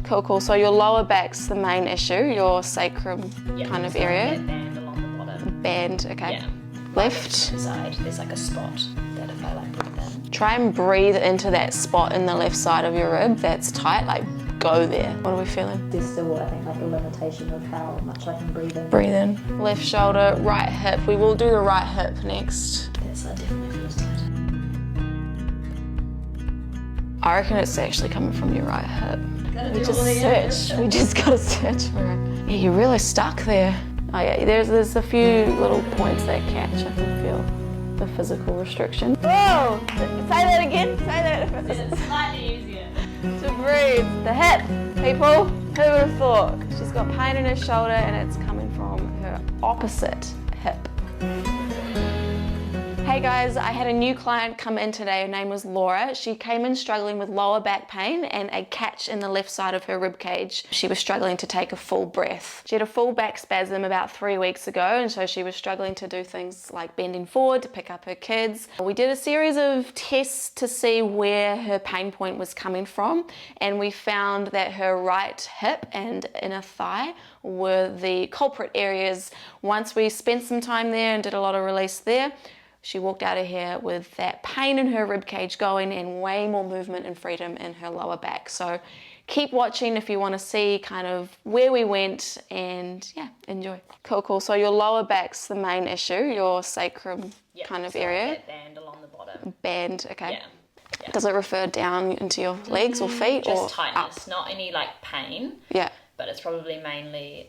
Cool, cool. So your lower back's the main issue, your sacrum kind of area. That band along the bottom. Band, okay. Yeah. Left. Side, there's like a spot that if I like breathe in. Try and breathe into that spot in the left side of your rib that's tight, like go there. What are we feeling? There's still, I think, like a limitation of how much I can breathe in. Breathe in. Left shoulder, right hip. We will do the right hip next. That side definitely feels tight. I reckon it's actually coming from your right hip. We just gotta search for it. Yeah, you're really stuck there. Oh yeah, there's a few little points that catch. I can feel the physical restriction. Whoa! Say that again. Say that. It's slightly easier. To breathe. The hip, people. Who would have thought? She's got pain in her shoulder and it's coming from her opposite hip. Hey guys, I had a new client come in today. Her name was Laura. She came in struggling with lower back pain and a catch in the left side of her rib cage. She was struggling to take a full breath. She had a full back spasm about 3 weeks ago, and so she was struggling to do things like bending forward to pick up her kids. We did a series of tests to see where her pain point was coming from, and we found that her right hip and inner thigh were the culprit areas. Once we spent some time there and did a lot of release there, she walked out of here with that pain in her rib cage going and way more movement and freedom in her lower back. So keep watching if you want to see kind of where we went, and yeah, enjoy. Cool, cool. So your lower back's the main issue, your sacrum kind of area. That band along the bottom. Band, okay. Yeah. Does it refer down into your legs or feet Just or tightness, up? not any like pain. Yeah. But it's probably mainly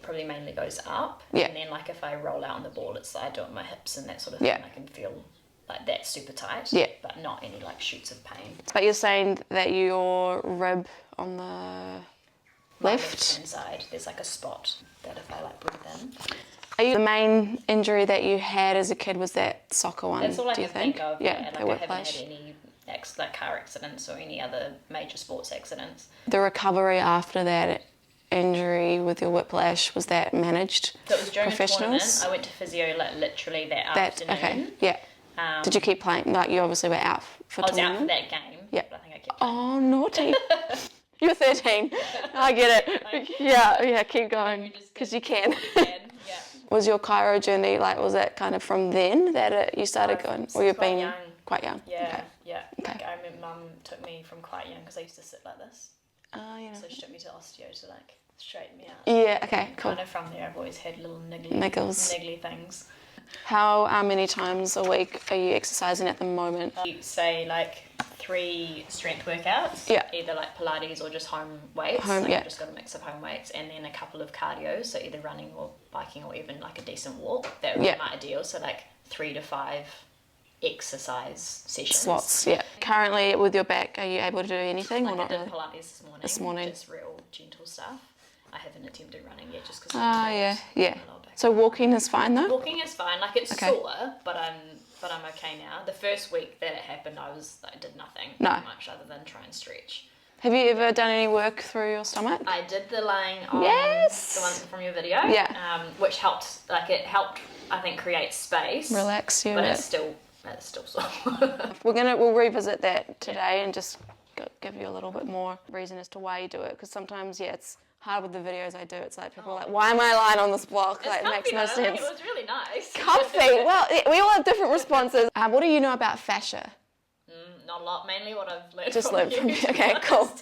goes up. Yeah. And then like if I roll out on the ball, it's I do it with my hips and that sort of thing. Yeah. I can feel like that's super tight. Yeah. But not any like shoots of pain. But you're saying that your rib on the My left? left-hand side, there's like a spot that if I like breathe in. Are you the main injury that you had as a kid was that soccer one? That's all I do you can think think? of. Yeah, Like the I whiplash. haven't had any like car accidents or any other major sports accidents. The recovery after that injury with your whiplash, was that managed? So it was during a tournament. Professionals? I went to physio like literally that That afternoon. okay, yeah. Did you keep playing? Like you obviously were out for I was out for tournament. that game. Yeah. But I think I kept playing. Oh, naughty. You're 13. I get it. Yeah, keep going because you can. Yeah. Was your chiro journey like? Was it kind of from then that you started going, or you've quite been young. quite young? Yeah, Okay. yeah. Okay. Like I remember Mum took me from quite young because I used to sit like this. Oh, yeah. So she took me to osteo to like straighten me out. Yeah. Okay. Cool. Kind of from there, I've always had little Niggles. niggly things. How many times a week are you exercising at the moment? You say like 3 strength workouts. Yeah. Either like Pilates or just home weights. Home, like yeah. I've just got a mix of home weights, and then a couple of cardio. So either running or biking or even like a decent walk. That would Yeah. be my ideal. So like 3 to 5 exercise sessions. Slots, yeah. Currently, with your back, are you able to do anything or Like not I did really? Pilates This morning. Just real gentle stuff. I haven't attempted running yet just because. Ah, yeah. So walking is fine though? Walking is fine. Like it's Okay. sore, but I'm okay now. The first week that it happened, I did nothing No. pretty much other than try and stretch. Have you ever done any work through your stomach? I did the lying on Yes. the one from your video. Yeah. Which helped. Like it helped, I think, create space. Relax you. But a it's bit. still sore. We'll revisit that today and just give you a little bit more reason as to why you do it, because sometimes it's hard with the videos I do. It's like people are like, why am I lying on this block? Like, it makes no sense. It was really nice. Comfy. Well, we all have different responses. What do you know about fascia? Not a lot. Mainly what I've learned. Just from learn from you. you. Okay, cool.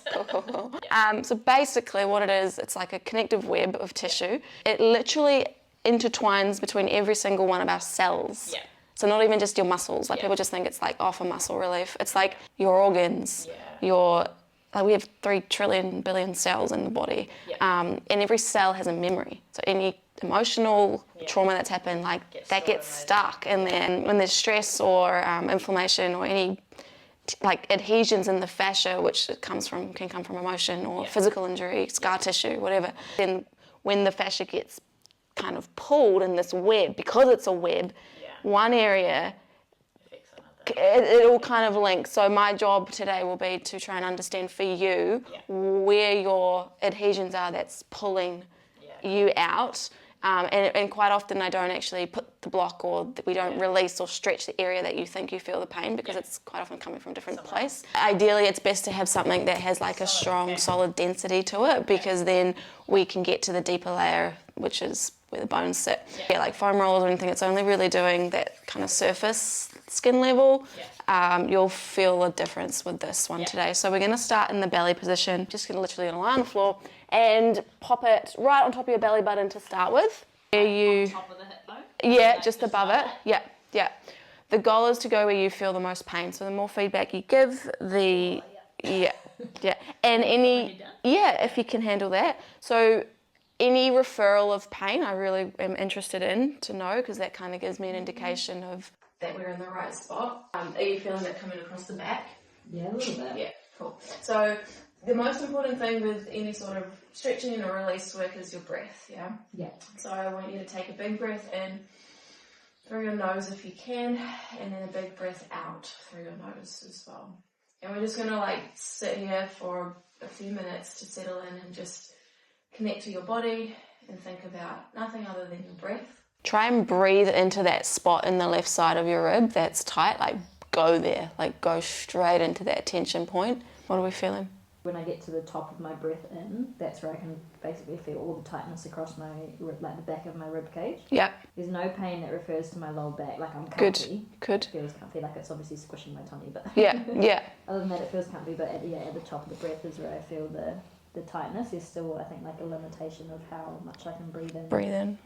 So basically what it is, it's like a connective web of tissue. It literally intertwines between every single one of our cells. Yeah. So not even just your muscles. Like Yeah. people just think it's like for muscle relief. It's like your organs, Yeah. we have 3 trillion billion cells in the body. Yeah. And every cell has a memory. So any emotional trauma that's happened, like that gets stuck. And then when there's stress or inflammation or any like adhesions in the fascia, which can come from emotion or physical injury, scar tissue, whatever. Then when the fascia gets kind of pulled in this web, because it's a web, one area, it all kind of links. So my job today will be to try and understand for you where your adhesions are that's pulling you out, And quite often I don't actually put the block, or we don't release or stretch the area that you think you feel the pain, because it's quite often coming from a different place. Ideally, it's best to have something that has like a strong, solid density to it, because then we can get to the deeper layer, which is where the bones sit. Yeah, like foam rollers or anything, it's only really doing that kind of surface skin level. You'll feel a difference with this one today. So we're going to start in the belly position. Just going to literally lie on the floor and pop it right on top of your belly button to start with. On top of the hip bone? Yeah, just above it. Yeah. The goal is to go where you feel the most pain. So the more feedback you give, the and if you can handle that. So any referral of pain, I really am interested in to know, because that kind of gives me an indication of that we're in the right spot. Are you feeling that coming across the back? Yeah, a little bit. Yeah, cool. So the most important thing with any sort of stretching or release work is your breath, yeah? Yeah. So I want you to take a big breath in through your nose if you can, and then a big breath out through your nose as well. And we're just going to like sit here for a few minutes to settle in and just connect to your body and think about nothing other than your breath. Try and breathe into that spot in the left side of your rib that's tight, like go there, like go straight into that tension point. What are we feeling? When I get to the top of my breath in, that's where I can basically feel all the tightness across my rib, like the back of my rib cage. Yep. There's no pain that refers to my lower back, like I'm Good. comfy. Good. It feels comfy, like it's obviously squishing my tummy, but Yeah. other than that it feels comfy, but at the top of the breath is where I feel the tightness. There's still, I think, like a limitation of how much I can breathe in. Breathe in.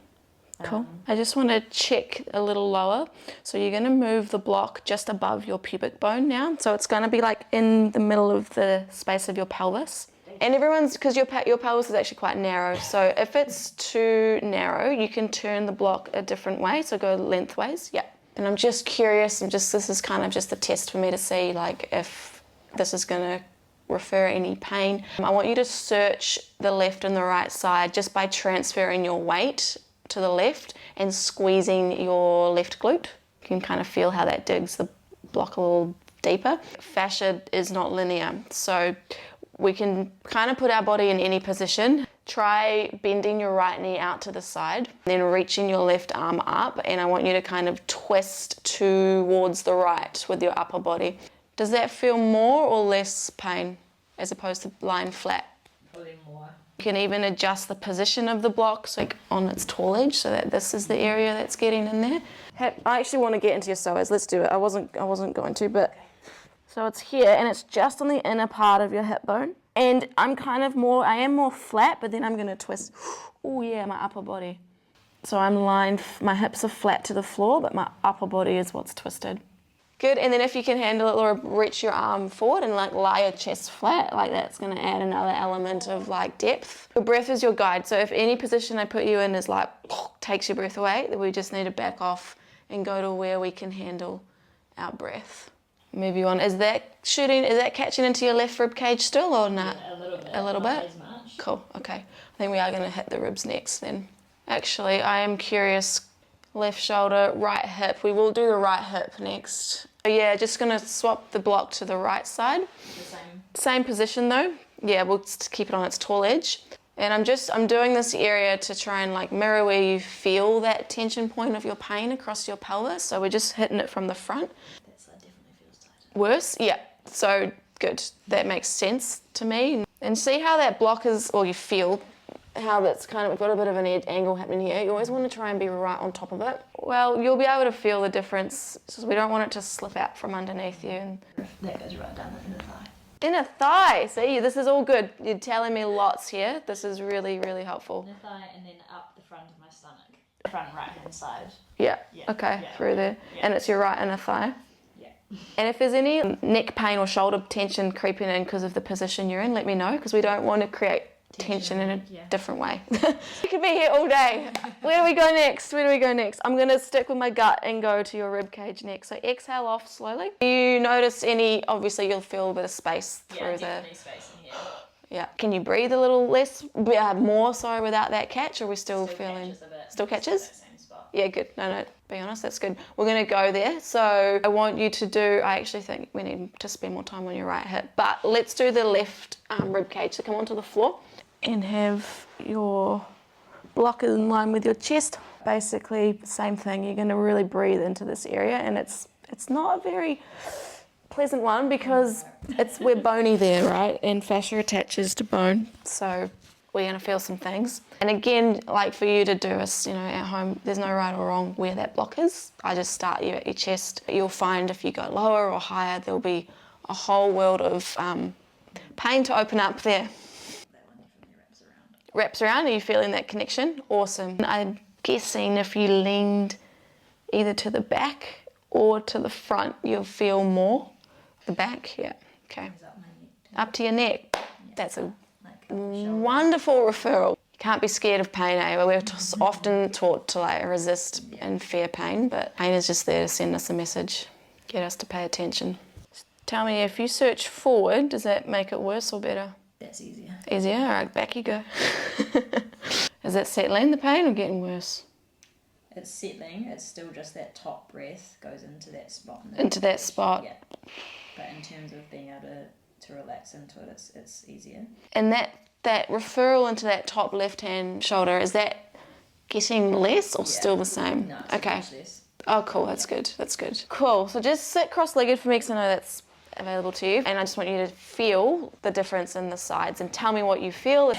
Cool. I just want to check a little lower. So you're going to move the block just above your pubic bone now. So it's going to be like in the middle of the space of your pelvis. And everyone's, because your pelvis is actually quite narrow. So if it's too narrow, you can turn the block a different way. So go lengthways. Yeah. And I'm just curious, this is kind of just a test for me to see like if this is going to refer any pain. I want you to search the left and the right side just by transferring your weight to the left and squeezing your left glute. You can kind of feel how that digs the block a little deeper. Fascia is not linear, so we can kind of put our body in any position. Try bending your right knee out to the side, then reaching your left arm up, and I want you to kind of twist towards the right with your upper body. Does that feel more or less pain as opposed to lying flat? Probably more. You can even adjust the position of the block, so like on its tall edge, so that this is the area that's getting in there. I actually want to get into your psoas. Let's do it. I wasn't going to, but so it's here, and it's just on the inner part of your hip bone. And I am more flat, but then I'm going to twist. Oh yeah, my upper body. So I'm lying. My hips are flat to the floor, but my upper body is what's twisted. Good, and then if you can handle it, Laura, reach your arm forward and like lie your chest flat, like that's going to add another element of like depth. Your breath is your guide, so if any position I put you in is like takes your breath away, then we just need to back off and go to where we can handle our breath. Move you on. Is that catching into your left rib cage still or not? Yeah, a little bit. A little Not bit? as much. Cool, okay. I think we are going to hit the ribs next then. Actually, I am curious. Left shoulder, right hip. We will do the right hip next. So yeah, just gonna swap the block to the right side. The Same position though. Yeah, we'll just keep it on its tall edge. And I'm doing this area to try and like mirror where you feel that tension point of your pain across your pelvis. So we're just hitting it from the front. That side definitely feels tighter. Worse? Yeah. So good. That makes sense to me. And see how that block is, or you feel how that's kind of got a bit of an edge angle happening here. You always want to try and be right on top of it. Well, you'll be able to feel the difference. So we don't want it to slip out from underneath you. And That goes right down the inner thigh. inner thigh. See, this is all good. You're telling me lots here. This is really, really helpful. Inner thigh and then up the front of my stomach. Front right hand side. Yeah. Yeah. Okay, Yeah. through there. Yeah. And it's your right inner thigh. Yeah. And if there's any neck pain or shoulder tension creeping in because of the position you're in, let me know, because we don't want to create tension in a different way. You could be here all day. Where do we go next? I'm going to stick with my gut and go to your rib cage next. So exhale off slowly. Do you notice any, obviously you'll feel a bit of space through Yeah, the... definitely space in here. Yeah. Can you breathe a little more, without that catch, or are we still feeling... Catches a bit. Still catches? That same spot. Yeah, good. No, be honest, that's good. We're going to go there. So I want you to do, I actually think we need to spend more time on your right hip, but let's do the left rib cage. So come onto the floor and have your block is in line with your chest. Basically, same thing. You're going to really breathe into this area, and it's not a very pleasant one because we're bony there, right? And fascia attaches to bone, so we're going to feel some things. And again, like for you to do this, at home, there's no right or wrong where that block is. I just start you at your chest. You'll find if you go lower or higher, there'll be a whole world of pain to open up there. That one definitely wraps around. Wraps around, are you feeling that connection? Awesome. I'm guessing if you leaned either to the back or to the front, you'll feel more. The back, yeah, okay. Up my neck. Up to your neck. That's a Like up the shoulder. wonderful referral. You can't be scared of pain, eh? We're often taught to resist and fear pain, but pain is just there to send us a message, get us to pay attention. Tell me, if you search forward, does that make it worse or better? That's easier. Easier? All right, back you go. Is it settling the pain or getting worse? It's settling. It's still just that top breath goes into that spot. Into that spot. Yeah. But in terms of being able to relax into it, it's easier. And that referral into that top left-hand shoulder, is that getting less or still the same? No, it's Okay. much less. Oh, cool. That's good. That's good. Cool. So just sit cross-legged for me because I know that's available to you. And I just want you to feel the difference in the sides and tell me what you feel.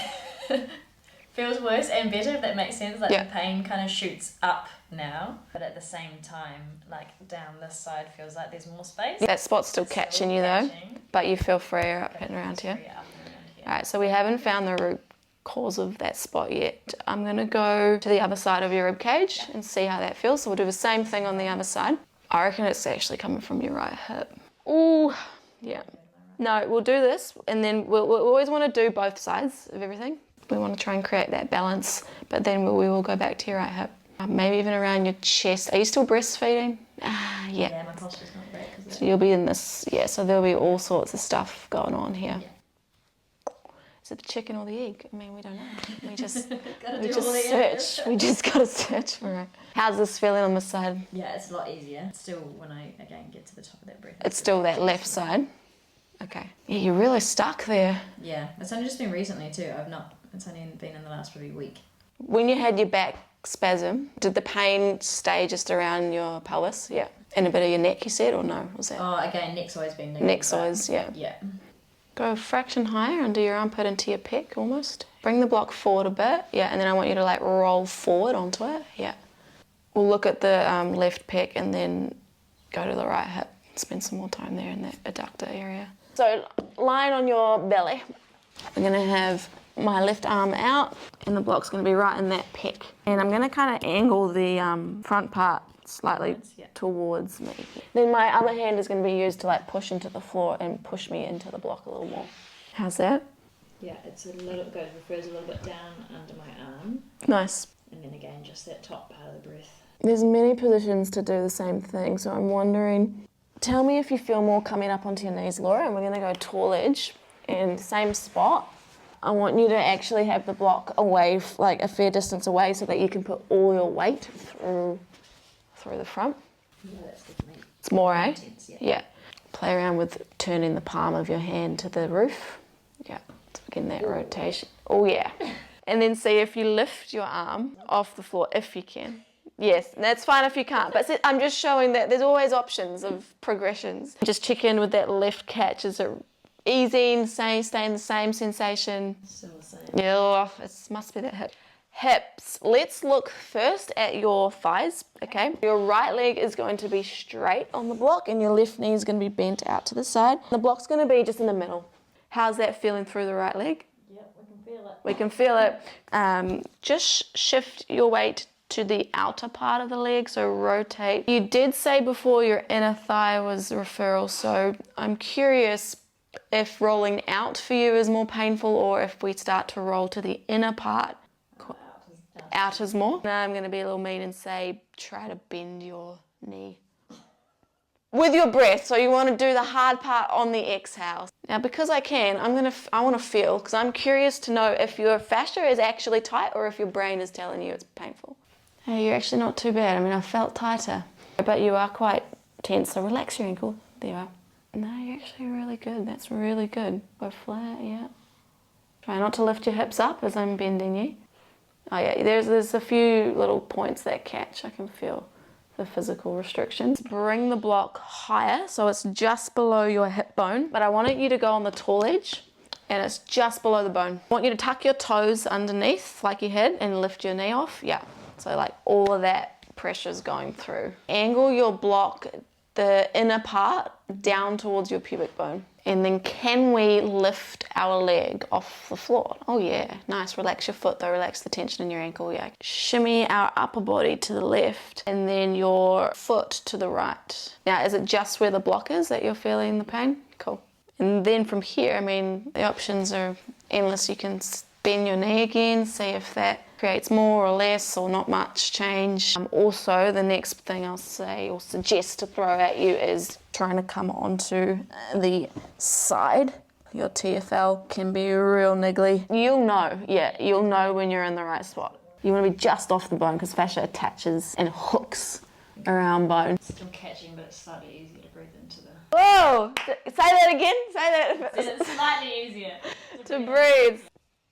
Feels worse and better, if that makes sense. Like Yeah. the pain kind of shoots up now, but at the same time, like down this side feels like there's more space. That spot's still It's catching you though, catching, but you feel freer up but and around it's here. free up and around here. All right, so we haven't found the root cause of that spot yet. I'm going to go to the other side of your rib cage and see how that feels. So we'll do the same thing on the other side. I reckon it's actually coming from your right hip. Ooh, yeah. No, we'll do this and then we'll always want to do both sides of everything. We want to try and create that balance, but then we will go back to your right hip. Maybe even around your chest. Are you still breastfeeding? Yeah. Yeah, my posture's not great because So you'll be in this, yeah, so there'll be all sorts of stuff going on here. Is it the chicken or the egg? I mean, we don't know. We just search. We just gotta search for it. How's this feeling on this side? Yeah, it's a lot easier. Still, when I again get to the top of that breath, It's still that left side. Okay. Yeah, you're really stuck there. Yeah, it's only just been recently too. It's only been in the last probably week. When you had your back spasm, did the pain stay just around your pelvis? Yeah. And a bit of your neck, you said, or no? Was that? Oh, again, neck's always been negative. Neck's but- always, yeah. Yeah. Go a fraction higher under your armpit into your pec almost. Bring the block forward a bit, yeah, and then I want you to roll forward onto it, yeah. We'll look at the left pec and then go to the right hip. Spend some more time there in that adductor area. So lying on your belly, I'm gonna have my left arm out and the block's gonna be right in that pec. And I'm gonna kind of angle the front part slightly Yeah. towards me. Then my other hand is gonna be used to push into the floor and push me into the block a little more. How's that? Yeah, it's refers a little bit down under my arm, Nice. and then again, just that top part of the breath. There's many positions to do the same thing, so I'm wondering, tell me if you feel more coming up onto your knees, Laura, and we're gonna go tall edge and same spot. I want you to actually have the block away, a fair distance away, so that you can put all your weight through the front. Yeah, that's definitely It's more, eh? intense, yeah. Yeah. Play around with turning the palm of your hand to the roof. Yeah, so getting that rotation. Oh yeah. And then see if you lift your arm off the floor, if you can. Yes, that's fine if you can't. But I'm just showing that there's always options of progressions. Just check in with that left catch. Is it easy, staying the same sensation? Still the same. Yeah, it must be that hip. Hips. Let's look first at your thighs, okay? Your right leg is going to be straight on the block and your left knee is going to be bent out to the side. The block's going to be just in the middle. How's that feeling through the right leg? Yep, we can feel it. We can feel it. Just shift your weight to the outer part of the leg, so rotate. You did say before your inner thigh was referral, so I'm curious if rolling out for you is more painful or if we start to roll to the inner part. Out is more. Now I'm going to be a little mean and say try to bend your knee with your breath. So you want to do the hard part on the exhale. Now because I can, I want to feel, because I'm curious to know if your fascia is actually tight or if your brain is telling you it's painful. Hey, you're actually not too bad. I mean, I felt tighter, but you are quite tense. So relax your ankle. There you are. No, you're actually really good. That's really good. Go flat, yeah. Try not to lift your hips up as I'm bending you. Oh yeah, there's a few little points that catch. I can feel the physical restrictions. Bring the block higher, so it's just below your hip bone, but I want you to go on the tall edge, and it's just below the bone. I want you to tuck your toes underneath like you had and lift your knee off. Yeah, so like all of that pressure's going through. Angle your block, the inner part, down towards your pubic bone. And then can we lift our leg off the floor? Oh yeah, nice. Relax your foot though, relax the tension in your ankle, yeah. Shimmy our upper body to the left and then your foot to the right. Now, is it just where the block is that you're feeling the pain? Cool. And then from here, I mean, the options are endless. You can bend your knee again, see if that creates more or less or not much change. Also, the next thing I'll say or suggest to throw at you is trying to come onto the side. Your TFL can be real niggly. You'll know when you're in the right spot. You want to be just off the bone because fascia attaches and hooks around bone. Still catching, but it's slightly easier to breathe into the... Whoa! Say that again. Say that. It's slightly easier To breathe.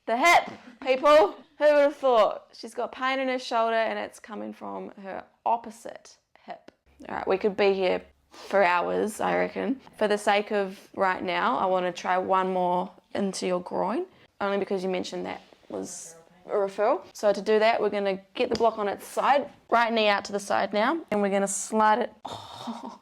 The hip, people. Who would have thought? She's got pain in her shoulder and it's coming from her opposite hip. All right, we could be here for hours, I reckon. For the sake of right now, I want to try one more into your groin, only because you mentioned that was a referral. So to do that, we're going to get the block on its side, right knee out to the side now, and we're going to slide it. Oh,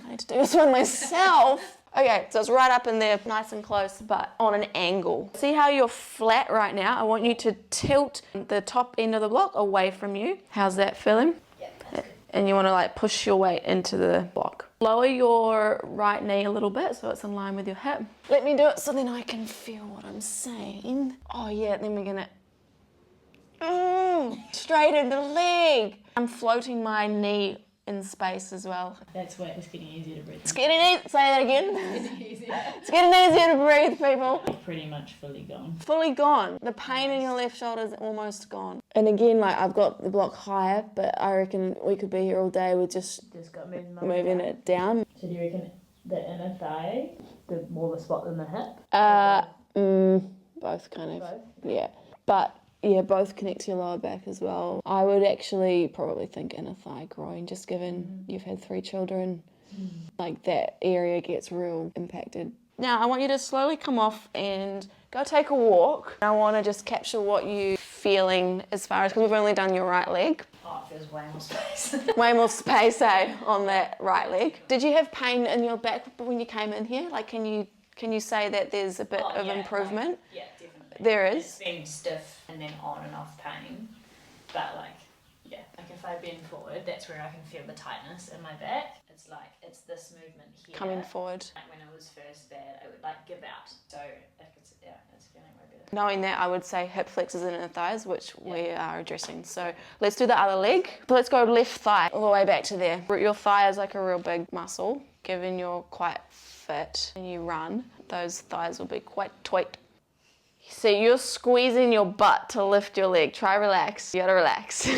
I need to do this one myself. Okay, so it's right up in there, nice and close, but on an angle. See how you're flat right now? I want you to tilt the top end of the block away from you. How's that feeling? Yep, that's good. And you want to like push your weight into the block. Lower your right knee a little bit so it's in line with your hip. Let me do it so then I can feel what I'm saying. Oh yeah, then we're gonna straighten the leg. I'm floating my knee in space as well. That's why it's getting easier to breathe. It's getting easier. Say that again. It's getting easier to breathe, people. Pretty much fully gone. Fully gone. The pain in your left shoulder is almost gone. And again, like I've got the block higher, but I reckon we could be here all day with just got moving it down. So do you reckon the inner thigh, the more the spot than the hip? Both kind of. Both? Yeah. But yeah, both connect to your lower back as well. I would actually probably think inner thigh groin, just given you've had 3 children. Like that area gets real impacted. Now I want you to slowly come off and go take a walk. I want to just capture what you're feeling as far as, because we've only done your right leg. Oh, it feels way more space. Way more space, on that right leg. Did you have pain in your back when you came in here? Like, can you say that there's a bit of improvement? Like, yeah, definitely. There is. It's been stiff and then on and off pain, but like if I bend forward, that's where I can feel the tightness in my back. It's this movement here. Coming forward. Like when it was first bad, it would like give out. So it's feeling way better. Knowing that, I would say hip flexors and inner thighs, which we are addressing. So let's do the other leg. So let's go left thigh all the way back to there. Your thigh is like a real big muscle. Given you're quite fit and you run, those thighs will be quite tight. So you're squeezing your butt to lift your leg. Try relax. You gotta relax.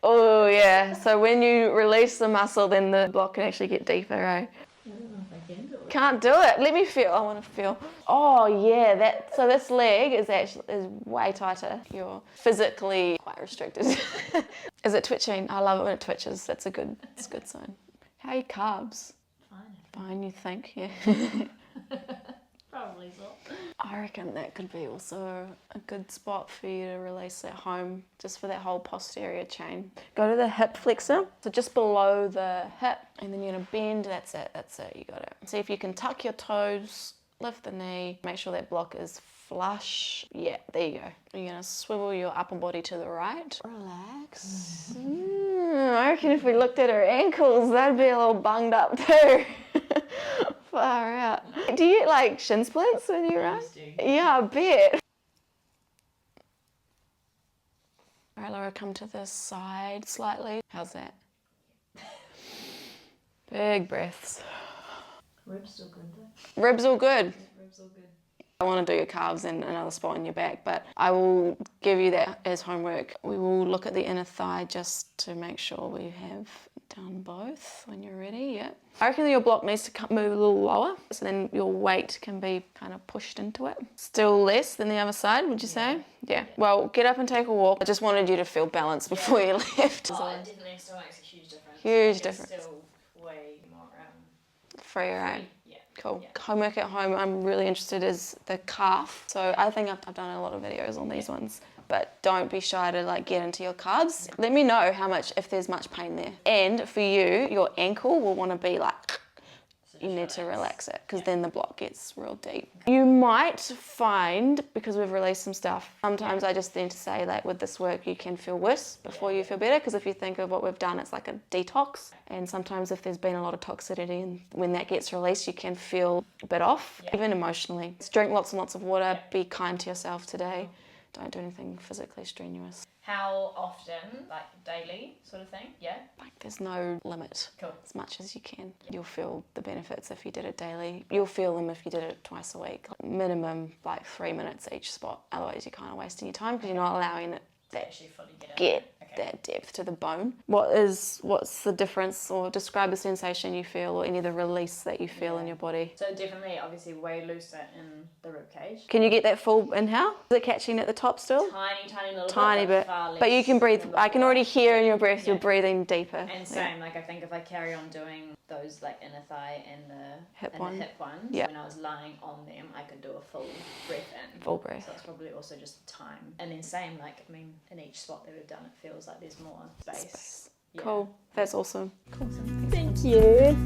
Oh yeah. So when you release the muscle, then the block can actually get deeper, right? I don't know if I can do it. Can't do it. Let me feel. I want to feel. Oh yeah. So this leg is way tighter. You're physically quite restricted. Is it twitching? I love it when it twitches. It's a good sign. How are your carbs? Fine. You think? Yeah. Probably so. I reckon that could be also a good spot for you to release at home, just for that whole posterior chain. Go to the hip flexor, so just below the hip, and then you're gonna bend. That's it. You got it. See if you can tuck your toes, lift the knee, make sure that block is flush. Yeah, there you go. You're gonna swivel your upper body to the right. Relax. I reckon if we looked at her ankles, that'd be a little bunged up too. Far out. Do you get like shin splints when you run? Yeah, I bet. All right, Laura, come to the side slightly. How's that? Big breaths. Ribs still good though? Ribs all good. Ribs all good. I want to do your calves in another spot on your back, but I will give you that as homework. We will look at the inner thigh just to make sure we have down both when you're ready, yeah. I reckon your block needs to move a little lower, so then your weight can be kind of pushed into it. Still less than the other side, would you say? Yeah. Well, get up and take a walk. I just wanted you to feel balanced before you left. Oh, it definitely still makes a huge difference. Huge Like, difference. It's still way more Free, right? yeah. Cool. Yeah. Homework at home, I'm really interested is the calf. So I think I've done a lot of videos on these ones, but don't be shy to like get into your calves. Let me know if there's much pain there. And for you, your ankle will want to be like, you need to relax it because then the block gets real deep. You might find, because we've released some stuff, sometimes I just need to say that with this work you can feel worse before you feel better, because if you think of what we've done, it's like a detox, and sometimes if there's been a lot of toxicity and when that gets released you can feel a bit off, even emotionally. Just drink lots and lots of water, be kind to yourself today, don't do anything physically strenuous. How often? Like daily sort of thing? Yeah? Like there's no limit. Cool. As much as you can. You'll feel the benefits if you did it daily. You'll feel them if you did it twice a week. Minimum like 3 minutes each spot. Otherwise you're kind of wasting your time because you're not allowing it that Actually fully get get Okay. that depth to the bone. What's the difference, or describe the sensation you feel or any of the release that you feel in your body? So definitely, obviously, way looser in the rib cage. Can you get that full inhale? Is it catching at the top still? Tiny little Tiny bit. bit. Far less But you can breathe. than I can before. already hear in your breath you're Yeah. breathing deeper. And same, like I think if I carry on doing those like inner thigh and the Hip and one. the hip ones, Yeah. when I was lying on them, I could do a full breath in. Full breath. So it's probably also just time. And then same, like I mean, in each spot that we've done, it feels like there's more space. Yeah. Cool. That's awesome. Cool. Thank you.